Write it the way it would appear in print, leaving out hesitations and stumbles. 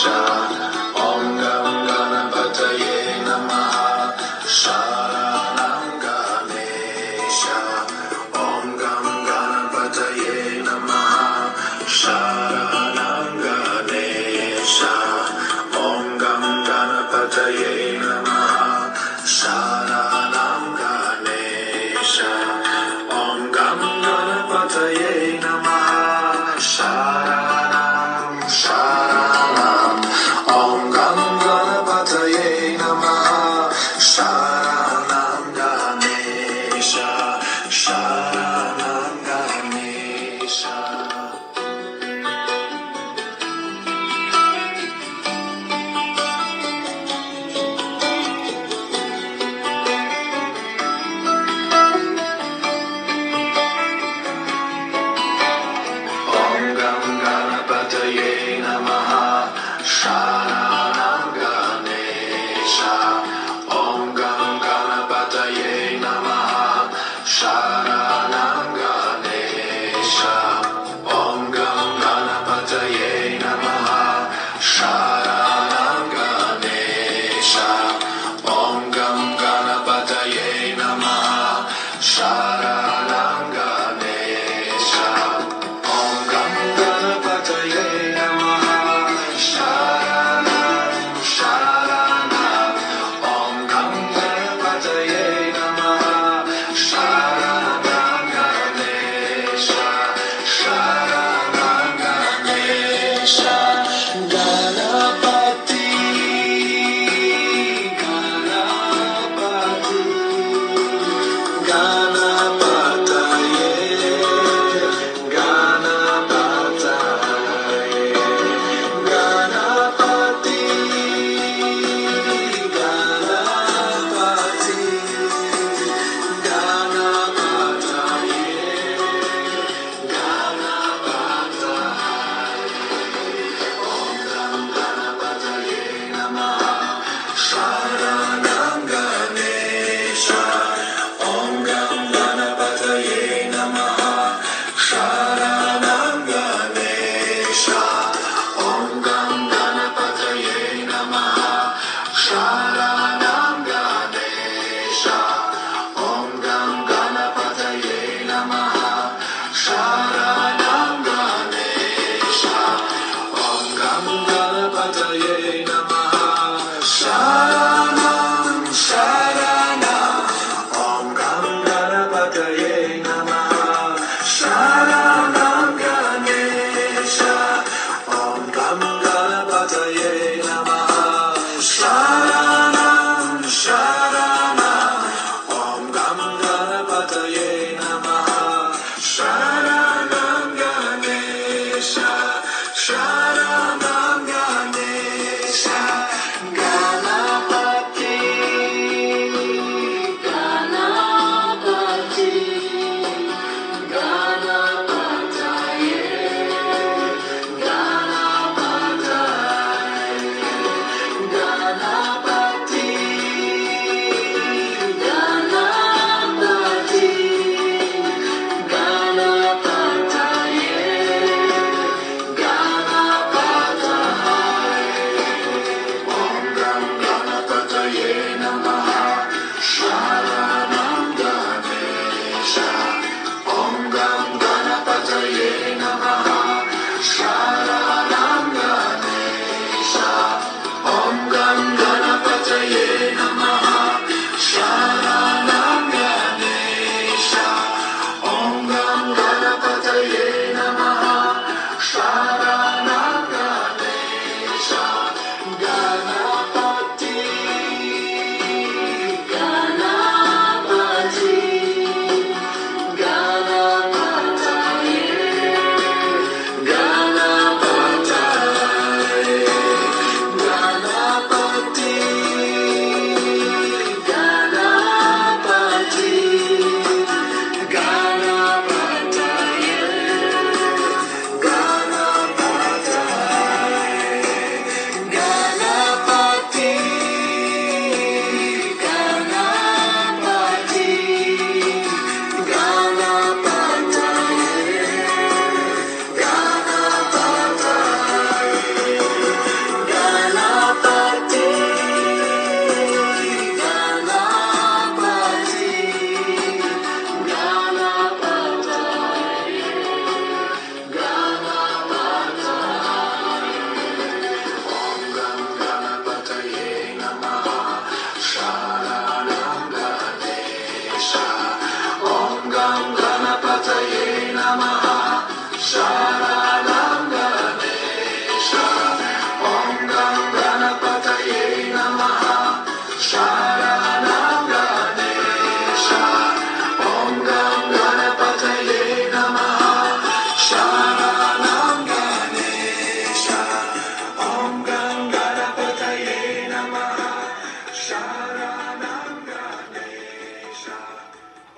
Om Gam Ganapataye Namaha. Sharanam Ganesha. Om Gam Ganapataye Namaha. Sharanam Ganesha. Om Gam Ganapataye Namaha. Sharanam Ganesha. Om Gam Ganapataye Namaha. Sharanam Sharanam. Om Gam Ganapataye Namaha. Sharanam Ganesha. Sharanam Ganesha. Om Gam Ganapataye Namaha. Sharanam Ganesha. Om Gam Ganapataye Namaha. Sharanam Ganesha. Om Gam Ganapataye Namaha. Sharanam Ganesha. Om Gam Ganapataye Namaha. Sharanam Ganesha. Om Gam Ganapataye Namaha. Sharanam Sharanam. Om Gam Ganapataye Namaha. Sharanam Ganesha. Sharanam Ganesha. गं गणपतये नमः शरणं